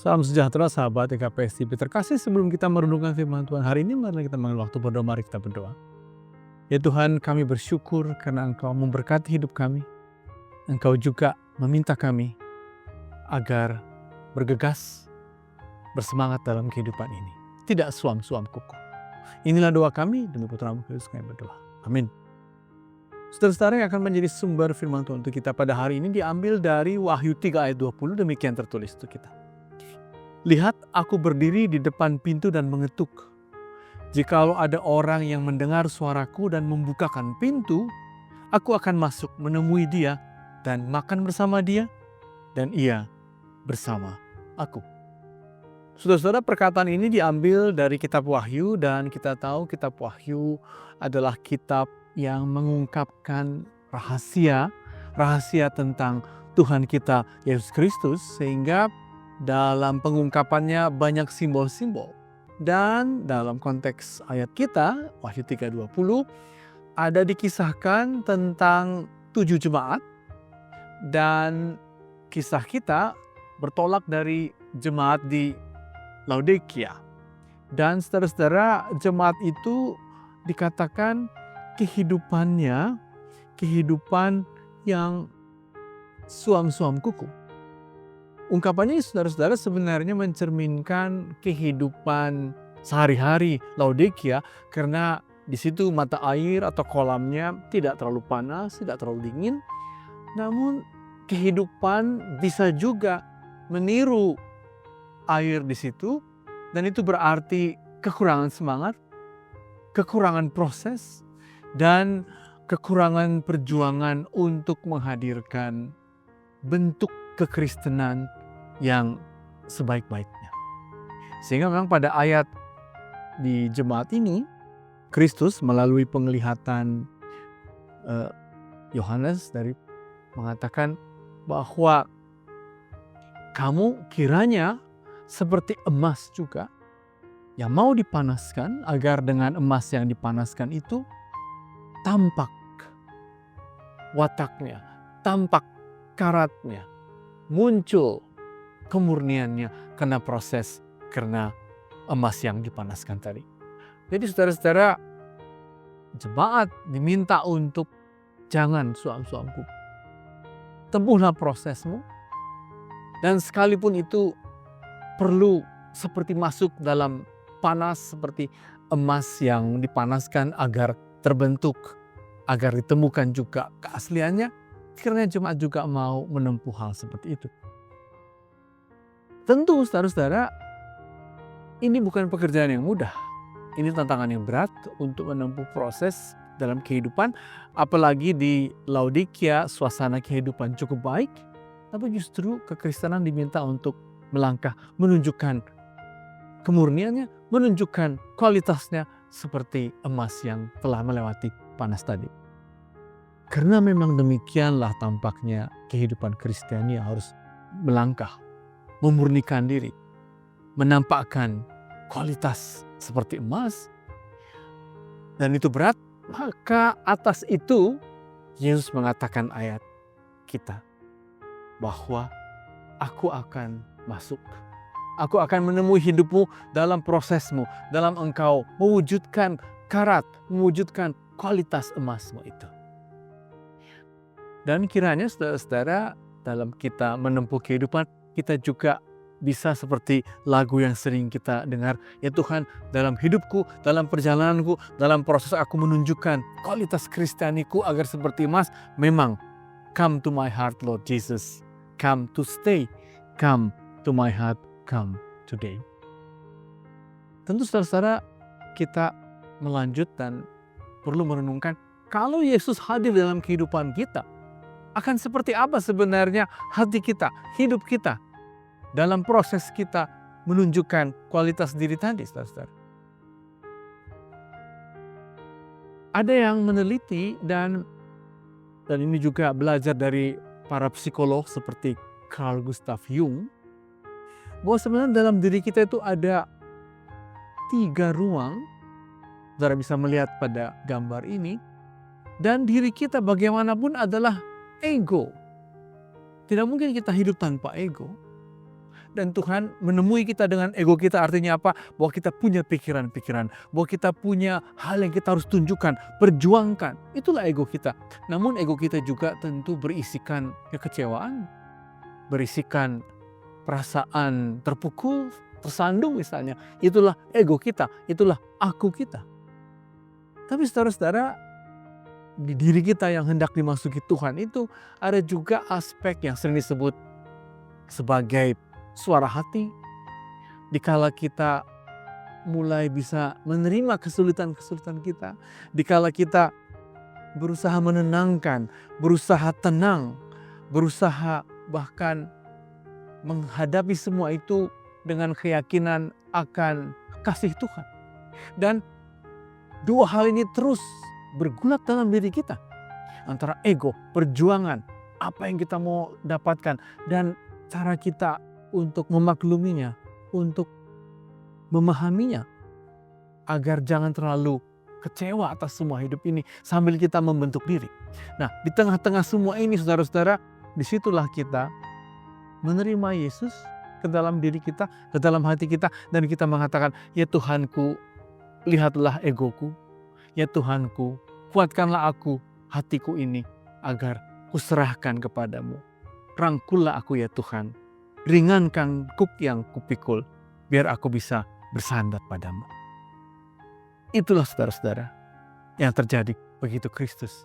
Salam sejahtera sahabat EKPS TV terkasih, sebelum kita merenungkan firman Tuhan hari ini, mari kita mengambil waktu berdoa, mari kita berdoa. Ya Tuhan, kami bersyukur karena Engkau memberkati hidup kami. Engkau juga meminta kami agar bergegas, bersemangat dalam kehidupan ini. Tidak suam-suam kuku. Inilah doa kami, demi putra-Mu Kristus kami berdoa. Amin. Saudara-saudara yang akan menjadi sumber firman Tuhan untuk kita pada hari ini diambil dari Wahyu 3 ayat 20, demikian tertulis untuk kita. Lihat, aku berdiri di depan pintu dan mengetuk. Jikalau ada orang yang mendengar suaraku dan membukakan pintu, aku akan masuk menemui dia dan makan bersama dia, dan ia bersama aku. Saudara-saudara, perkataan ini diambil dari kitab Wahyu, dan kita tahu kitab Wahyu adalah kitab yang mengungkapkan rahasia tentang Tuhan kita Yesus Kristus, sehingga dalam pengungkapannya banyak simbol-simbol. Dan dalam konteks ayat kita, Wahyu 3:20, ada dikisahkan tentang 7 jemaat, dan kisah kita bertolak dari jemaat di Laodikia. Dan saudara-saudara, jemaat itu dikatakan kehidupannya kehidupan yang suam-suam kuku. Ungkapannya, saudara-saudara, sebenarnya mencerminkan kehidupan sehari-hari Laodikia, karena di situ mata air atau kolamnya tidak terlalu panas, tidak terlalu dingin. Namun kehidupan bisa juga meniru air di situ, dan itu berarti kekurangan semangat, kekurangan proses, dan kekurangan perjuangan untuk menghadirkan bentuk kekristenan yang sebaik-baiknya. Sehingga memang pada ayat di jemaat ini, Kristus melalui penglihatan Yohanes dari mengatakan bahwa kamu kiranya seperti emas juga yang mau dipanaskan, agar dengan emas yang dipanaskan itu tampak wataknya, tampak karatnya, muncul kemurniannya karena proses, karena emas yang dipanaskan tadi. Jadi saudara-saudara, jemaat diminta untuk jangan suam-suam kuku. Tempuhlah prosesmu, dan sekalipun itu perlu seperti masuk dalam panas, seperti emas yang dipanaskan agar terbentuk, agar ditemukan juga keasliannya, karena jemaat juga mau menempuh hal seperti itu. Tentu saudara-saudara, ini bukan pekerjaan yang mudah. Ini tantangan yang berat untuk menempuh proses dalam kehidupan, apalagi di Laodikia suasana kehidupan cukup baik, tapi justru kekristenan diminta untuk melangkah, menunjukkan kemurniannya, menunjukkan kualitasnya seperti emas yang telah melewati panas tadi. Karena memang demikianlah tampaknya kehidupan Kristiani yang harus melangkah, memurnikan diri, menampakkan kualitas seperti emas, dan itu berat. Maka atas itu Yesus mengatakan ayat kita bahwa aku akan masuk, aku akan menemui hidupmu dalam prosesmu, dalam engkau mewujudkan karat, mewujudkan kualitas emasmu itu. Dan kiranya saudara-saudara, dalam kita menempuh kehidupan, kita juga bisa seperti lagu yang sering kita dengar, ya Tuhan, dalam hidupku, dalam perjalananku, dalam proses aku menunjukkan kualitas Kristianiku agar seperti emas. Memang, come to my heart Lord Jesus, come to stay, come to my heart, come today. Tentu saudara-saudara, kita melanjut dan perlu merenungkan, kalau Yesus hadir dalam kehidupan kita, akan seperti apa sebenarnya hati kita, hidup kita, dalam proses kita menunjukkan kualitas diri tadi, saudara-saudara. Ada yang meneliti, dan ini juga belajar dari para psikolog seperti Carl Gustav Jung, bahwa sebenarnya dalam diri kita itu ada 3 ruang. Saudara bisa melihat pada gambar ini, dan diri kita bagaimanapun adalah ego. Tidak mungkin kita hidup tanpa ego. Dan Tuhan menemui kita dengan ego kita, artinya apa? Bahwa kita punya pikiran-pikiran, bahwa kita punya hal yang kita harus tunjukkan, perjuangkan. Itulah ego kita. Namun ego kita juga tentu berisikan kekecewaan, berisikan perasaan terpukul, tersandung misalnya. Itulah ego kita, itulah aku kita. Tapi saudara-saudara, di diri kita yang hendak dimasuki Tuhan itu ada juga aspek yang sering disebut sebagai suara hati. Dikala kita mulai bisa menerima kesulitan-kesulitan kita, dikala kita berusaha menenangkan, berusaha tenang, berusaha bahkan menghadapi semua itu dengan keyakinan akan kasih Tuhan. Dan dua hal ini terus bergulat dalam diri kita. Antara ego, perjuangan, apa yang kita mau dapatkan, dan cara kita untuk memakluminya, untuk memahaminya, agar jangan terlalu kecewa atas semua hidup ini sambil kita membentuk diri. Nah, di tengah-tengah semua ini saudara-saudara, disitulah kita menerima Yesus ke dalam diri kita, ke dalam hati kita, dan kita mengatakan, ya Tuhanku, lihatlah egoku, ya Tuhanku, kuatkanlah aku, hatiku ini, agar kuserahkan kepadamu. Rangkullah aku ya Tuhan, ringankan kuk yang kupikul, biar aku bisa bersandar padamu. Itulah saudara-saudara yang terjadi begitu Kristus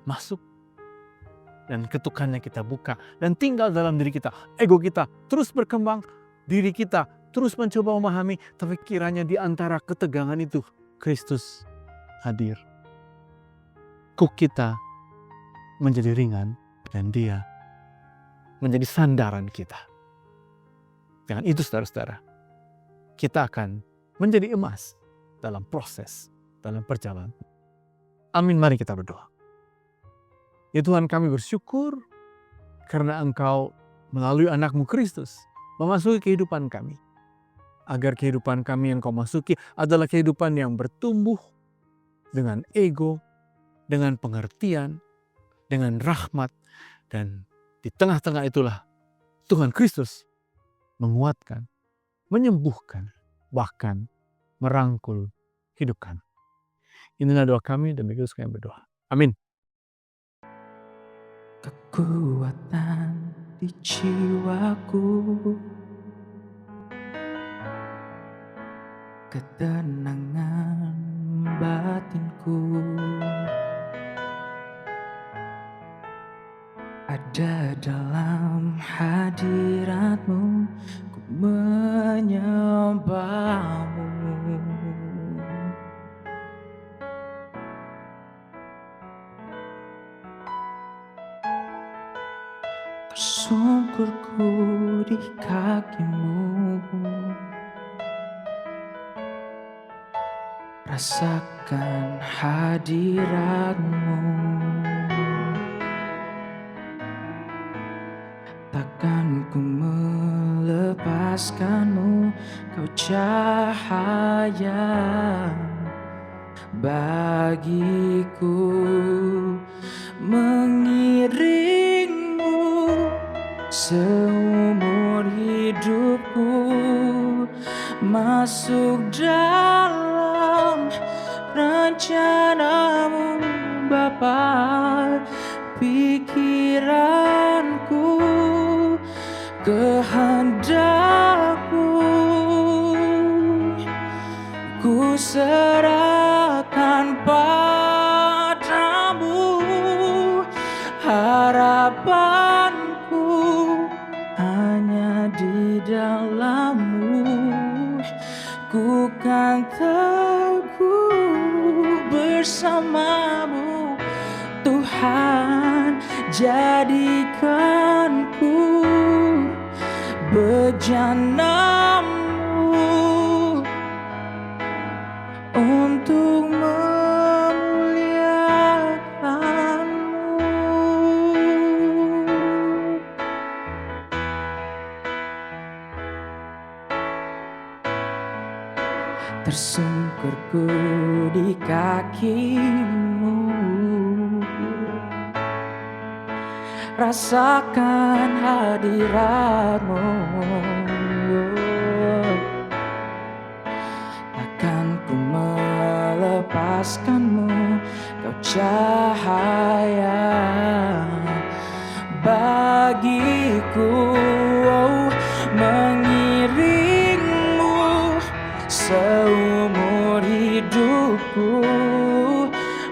masuk dan ketukannya kita buka dan tinggal dalam diri kita. Ego kita terus berkembang, diri kita terus mencoba memahami, tapi kiranya di antara ketegangan itu Kristus hadir. Kuk kita menjadi ringan dan dia menjadi sandaran kita. Dengan itu saudara-saudara, kita akan menjadi emas dalam proses, dalam perjalanan. Amin, mari kita berdoa. Ya Tuhan, kami bersyukur karena Engkau melalui anak-Mu Kristus memasuki kehidupan kami. Agar kehidupan kami yang Kau masuki adalah kehidupan yang bertumbuh dengan ego, dengan pengertian, dengan rahmat. Dan di tengah-tengah itulah Tuhan Kristus menguatkan, menyembuhkan, bahkan merangkul hidup kami. Inilah doa kami, demikian kami berdoa. Amin. Kekuatan di jiwaku, ketenangan batinku, ada dalam hadirat-Mu, ku menyembah-Mu. Tersungkurku di kaki-Mu, rasakan hadirat-Mu. Takkan ku melepaskan-Mu, Kau cahaya bagiku, mengiring-Mu seumur hidupku, masuk dalam rencana-Mu Bapa. Pikiranku, kehendakku, ku serahkan padamu. Harapanku hanya di dalam-Mu, ku kan teguh bersama-Mu. Tuhan, jadikanku bejana-Mu untuk memuliakan-Mu. Tersungkurku di kaki-Mu, rasakan hadirat-Mu. menjelaskanmu, kau cahaya bagiku, mengiringmu seumur hidupku,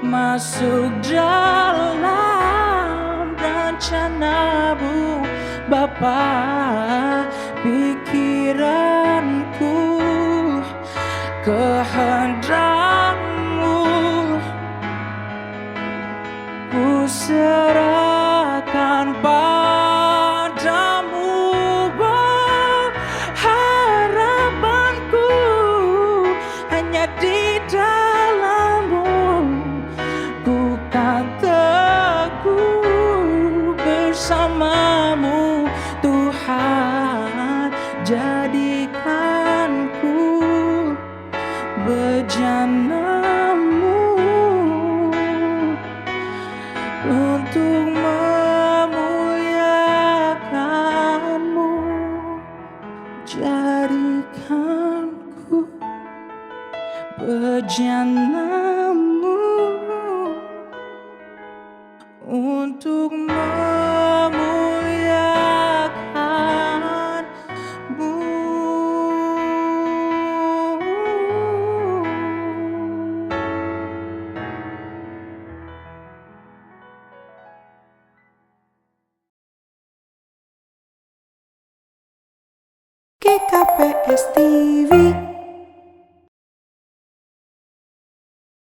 masuk dalam rencanamu Bapa. Pikiranku, kehendakmu ku serahkan padamu. Harapanku hanya di dalam-Mu, ku kan teguh bersama-Mu Tuhan. Jadikanku bejana-Mu untuk memuliakan-Mu. Jadikanku bejana-Mu untuk